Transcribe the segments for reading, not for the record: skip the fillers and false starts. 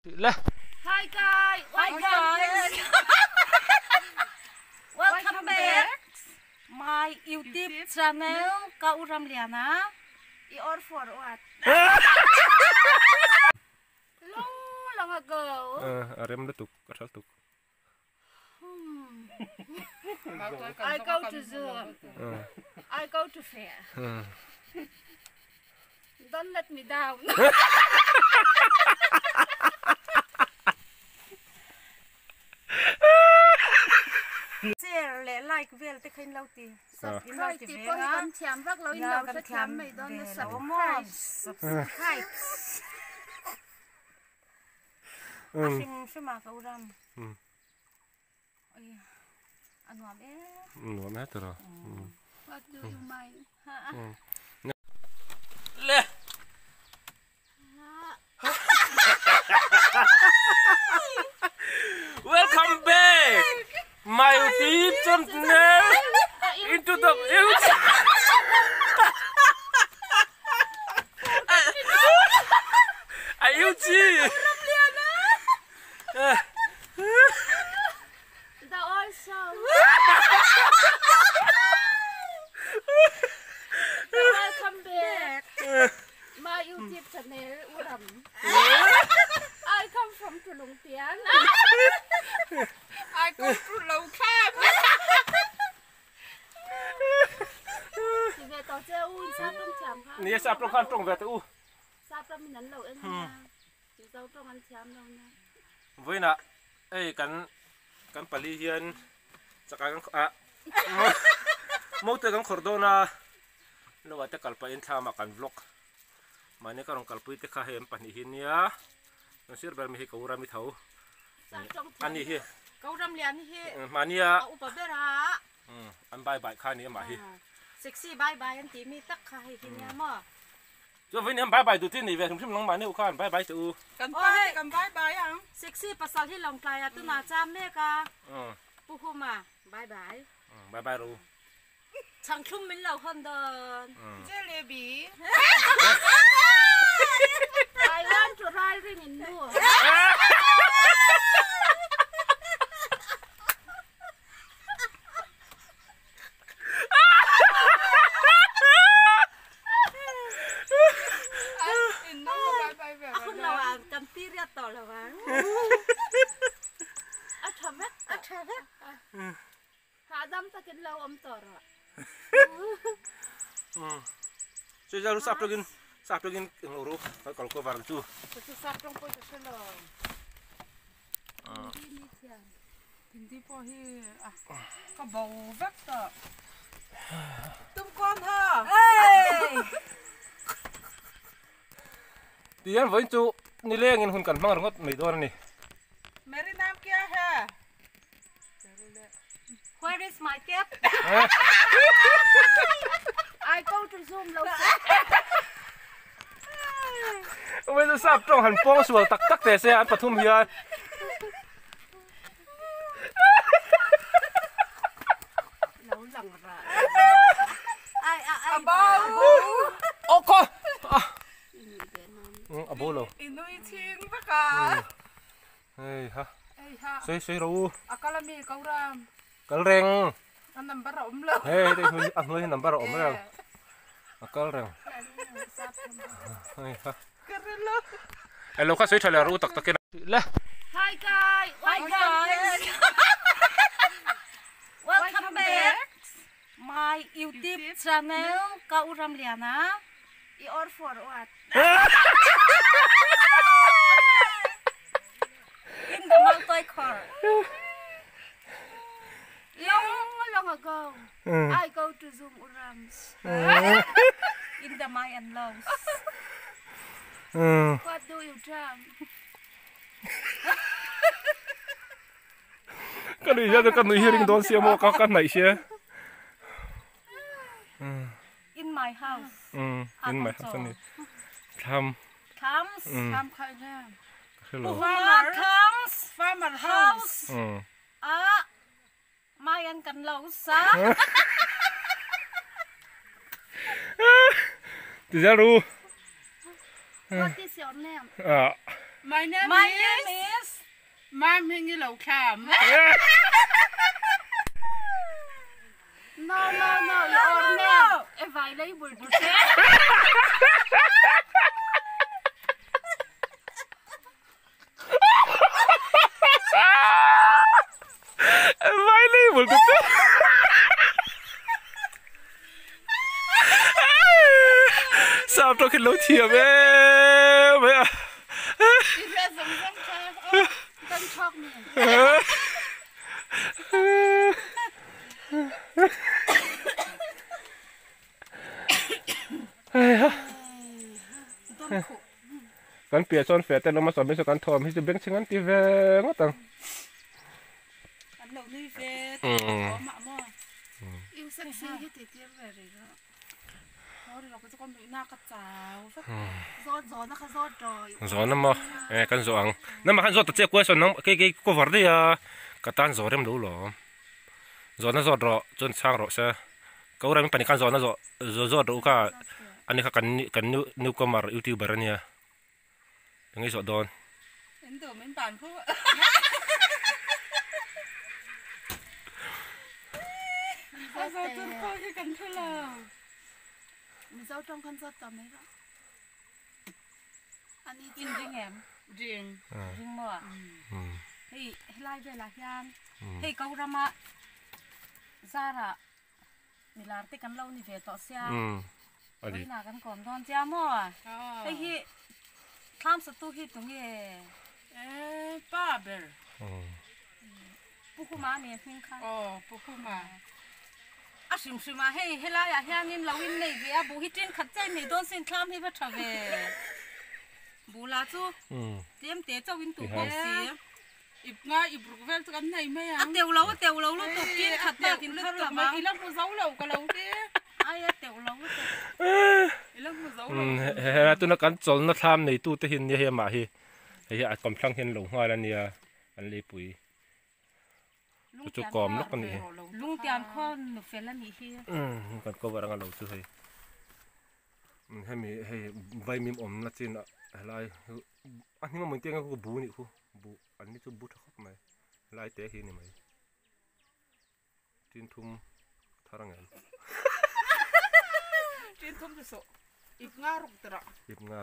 Hi guys, welcome back my YouTube channel Kau Ramliana. Or for what? Long ago. Arem letuk, kasal tuk. I go to zoo. I go to fair. Don't let me down. Share like vel te khin lau ti. Subscribe ti po kan thiam vak lo in lau sa thiam mai don na subscribe. Asing shima ka uram. Oi. Anu abe. Nu ma tara. What do you mind? Le. Welcome back, my YouTube channel. Into the Ayuji. The also. Welcome back. My YouTube channel Uram. I come from Tulung Tian. I go to Long Camp. Thì về tàu xe u sao trong chạm ha. Nia sap trong trong về tu. Sao trong mình lẩu em nha. Chỉ tàu trong ăn chạm đâu nha. Với nè, ấy kan pali hian, sekarang mau tegang cordona, lo wate kalpa intha makan vlog. Mana karong kalpui te kahem panihin ya. Nasir bermihi kaura mithau. Ani hi. Kaura mlian hi. Mania. Upabera. An bye khani ma hi. Sexy bye an ti mi tak khai hinya mo. Cho với em bye tu tin ni về thum long ma ni u khan bye tu. Kan bye ang. Sexy pasal hi long playa tu na cham me ka. Puhuma bye. Bye ru. Chang thum min lau hon don. Jalebi. I want to riding in Noor. Aku lawan kan tiria to lawan. Athavet. Hadam takin lau om toro. So jaru sap login nguru kalau ko var tu. Itu saprong po sa lo. Hindi po hi kabaw vak to. Tum con ha. Hey! Tiyan với chu ni lengin hun kan mang ngot mai dor ni. Meri naam kya hai? Where is my cap? I go to Zoom lâu. Bây giờ sap trong hàn pong sual tak te se an pathum hian. Lâu lằng ra. Ai Abaw. Oko. Abo lo. Inui ching baka. Hey ha. Hey ha. Soi ru. Akalami kauram. Kal reng. An number om lo. Hey đây hui an hui number om reng. Akal reng. Hey ha. Karelo. Elo ka soi thala ru tak takin. Le. Hi guys. Welcome back my YouTube channel Kau Ramliana. Or for what? In the mountain car. Long ago, I go to Zoom Urams. In the Mayan laws. What do you jam? Kan ni ya kan ni hearing don sia mo ka kan nai sia. In my house. In my house ni. Tham. Comes. Tham khai na. Hello. Farmer house. Mayan kan lau sa. Ti jaru. What is your name? My name is Mam Hingi Low Cam. No, your name available to share. Available to sao tôi khi lối thiệp ấy vậy à? Don't talk me. Kan pia son fe tên nó mà sắm bên số kan thòm thì bên sinh ăn tí về ngót tầng. Ăn lẩu đi về. Có mạ mò. Yêu sexy hết thì tiếp về rồi đó. Thôi thì nó có con bị na cắt cháo. Gió nó khá gió rồi. Gió nó mà, kan gió ang. Nó mà kan gió tạt che quay son nó cái cover đi à, cái tan gió em đủ lắm. Gió nó gió rõ, chôn sang rõ sẽ. Kau orang panik kan gió nó gió rõ cả. Anh ấy kan newcomer YouTuber này. Yang gió don. Đến từ bên bản khu. Sao tôi coi cái cần thôi là. Mình giấu trong con giọt tầm ấy đó. Anh đi In riêng em. Riêng mò. Hey, lai về là hian. Hey, câu ra mà. Ra là mình làm cái cắn lâu thì về tọt xe. Bây là cắn còn đòn cha mò. Hey, hi. Tham sát tu hi tung ye. Ba bờ. Bố má mình khinh khăn. Bố mà. À xìm mà hey lai à hian in lâu in này về bố hi trên khát chạy này đón xin tham hi bắt về. Bố là chú. Tiêm té cho in tủ bông xí. Ip rục vel cho cái này mấy à? Tiêu lâu nó tụt trên khát chạy thì nó là mà. Ít lắm một dấu lẩu cả lẩu thế. Ai tiêu lâu. Ít lắm một dấu lẩu. Tôi nó cắn chọn nó tham này tu tới hiện như mà hi. Hi à cầm phăng hiện lồng hoa là nia, anh lấy bụi. Chú còm lúc con này. Lung tiang con nộp phê là mì hi. Còn có vợ đang lẩu chứ hay. Hay vay mìm ổn là trên lại. Anh nhưng mà mình tiếng cái bù này khu. Bù anh ấy cho bút khóc mày. Lại té hi này mày. Trên thum thằng em. Trên thum thì sợ. Ip nga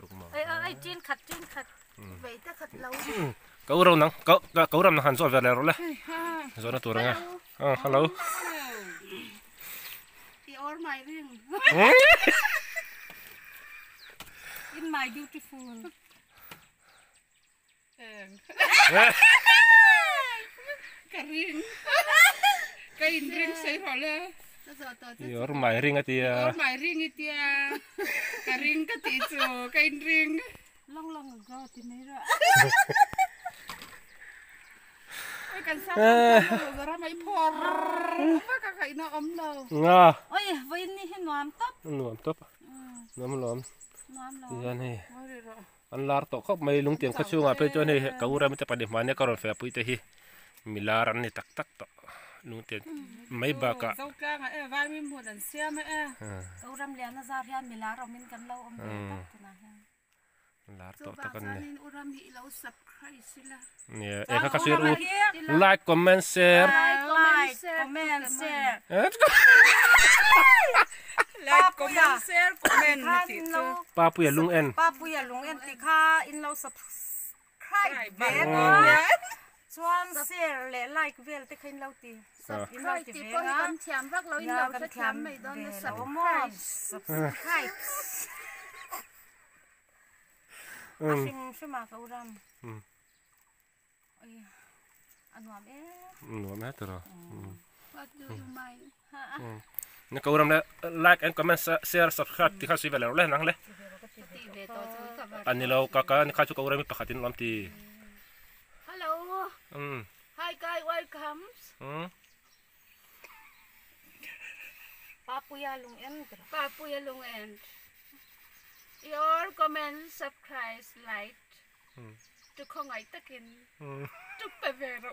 rục mà. Ai trên khát. Vậy ta khát lâu. Cậu rau năng hàn gió về rồi đấy. Gió nó tuột ra. Hello. You're my ring. In my beautiful. Cái ring xây rồi là. You're my ring at You're my ring it ya. Cái ring cái tí chú, cái ring. Long go thì mấy rồi. Kan sa gara mai por apa kakak ina om lo Nga Ôi với ní hin noam top Nuam lom Iya nih rồi An lar to khóc mấy lung tiếng khóc chu ngà pe cho này Kau ra mình tập điểm mà còn phải pui te hi Milar an ni tak to lung tiếng mấy ba cả Dâu ca ngà vai mi một lần xe mẹ Kau ram lian na za hian milar om min kan lâu om top na hian Lar to kan ne uram hi lo subscribe sila Nè em khắc share like comment share comment share like comment share comment ti chu Papuya lung en ti kha in lo subscribe ve chuan share le like vel te khin lo ti in lo ti ve kan thiam vak lo in lo kan thiam mai don subscribe Shima kau ram. Nuam hết rồi. What do you mind? Nếu kau ram like and comment share subscribe thì khá suy về rồi năng le. Anh lâu kakak ni khá chú kau ram pakatin lam ti. Hello. Hi guys, welcome. Papuya lung en. Your comment, subscribe, like. Tu không ai takin. Tu pevero.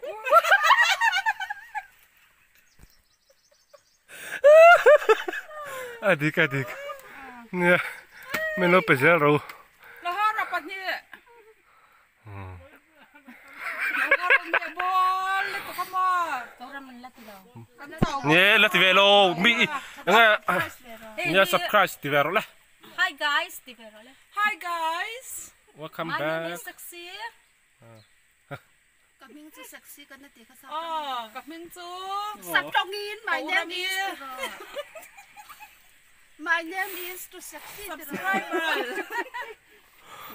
Adik. Nè, mình lo pezero. Lo hara pa ni la ti lo. Nye la ti velo mi nga nya subscribe ti vero la. Hi guys, ti vero le. Hi guys. Welcome My name back. is Sexy. Kaming tu seksi kan nanti kasar. Oh, kaming tu. Saptongin, my name is too sexy. Subscriber.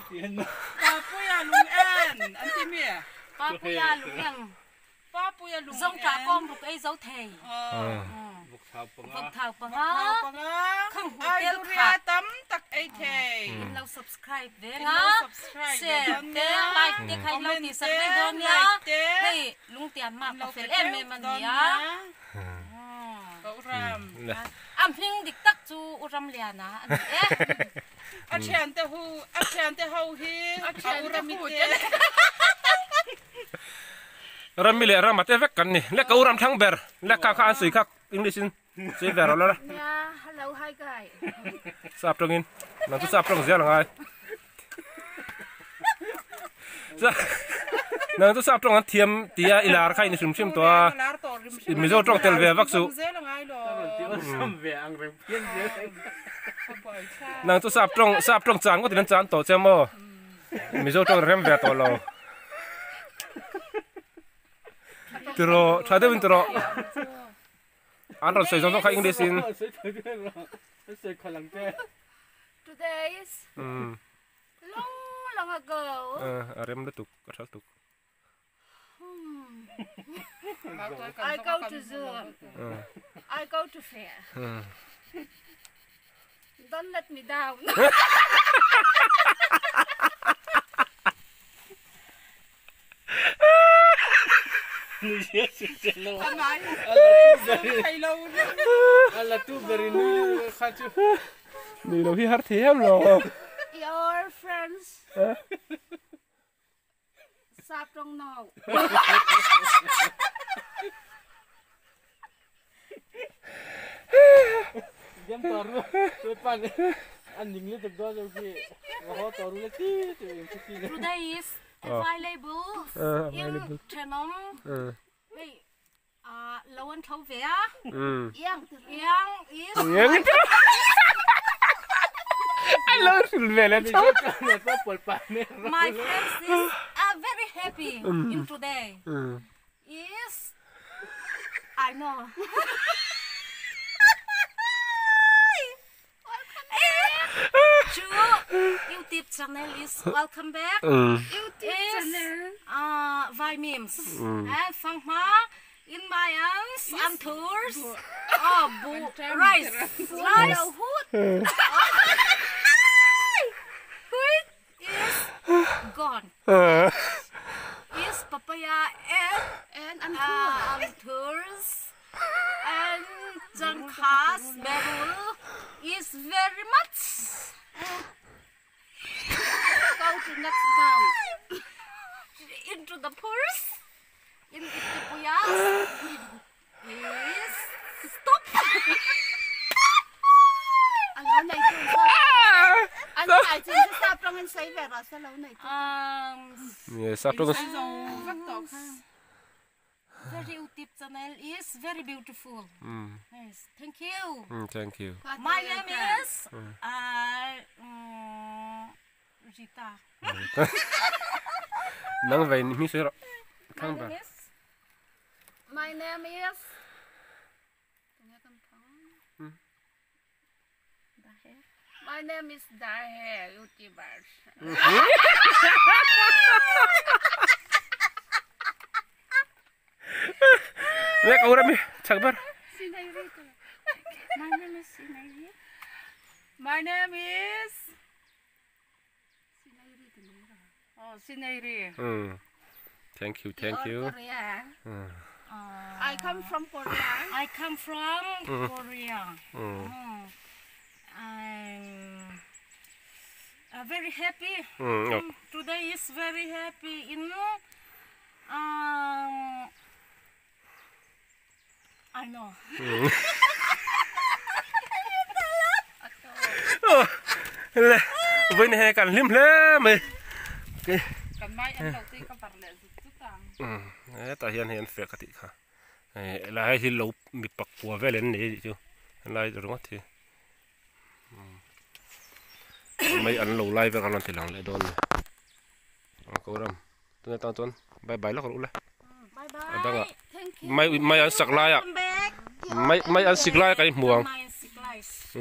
Papuya lung en, anti mi. Papuya lung yang. Papuya lung. Zong ka kom ruk ai zau thei. Buk thao panga. Buk thao pa nga. Khang hu Ai tel du kha. ria tam tak ai thei. In lo subscribe ve nga. Subscribe. Share te like te khai lo ti sak ve don ya. Hey, lung tian ma ka fel em me man ya. Uram. Am phing dik tak chu uram lia na an e. A chen te ho hi. Uram mi te. Ram mi le ram ate vek kan ni le ka uram thang ber le ka kha sui khak English in se vero la Yeah, hello, hi guys. sap tongin nang tu sap tong zel ngai sa nang tu sap tong an thiam tia ilar khai ni sim sim to mi zo tong tel ve vak su nang tu sap tong chang ko tin chan to chemo mi zo tong rem ve to lo tro thade win tro an ro sei zong kha English in Today is long ago. rem le tuk ka tuk I go to zoo. I go to fair. Don't let me down. ni lo hi har thiam lo Your friends. Saptong now. Jam taru, depan anjing ni tegak tu ki, wah taru lagi tu yang kecil. Today is available in Chenom. Hey, lawan thau ve a. Yang is Hello, Silvela. my friends is very happy in today. Is I know. Chu YouTube channel is welcome back. YouTube channel. Vai memes and Fang Ma in my arms and tours. Rice hood. Wheat is gone. Is papaya and tours and Jankas Berul is very much. Go to next town. Into the purse in the papayas is stop. Lâu này tu anh phải trên cái sạp trong anh xây về rồi sao lâu này tu Ye sap tong vắt tọt ha. Very YouTube channel is very beautiful. Yes, thank you. thank you My name is Rita. nang vai mi se ro thang ba My name is My name is Dahe YouTubers. le ka uram mi chakbar My name is Sinairi. My name is Sinairi. thank you Korea. I come from Korea. I come from Korea. I'm very happy. Today is very happy in I know. le với này cần lim le mày Kan mai anh đầu tiên kan parle tu tang. ta hiền hiền phê cái gì cả lại thì lâu bị bạc qua về lên này chứ lại rồi mất thì mấy ăn lâu lại về ăn thì lằng lại đòn câu râm tôi tao tuần bye bye lắc rồi Bye đang bye. ạ. Thank you. Mấy ăn sặc lại à Come back. mấy ăn sặc lại cái muang My sick lies.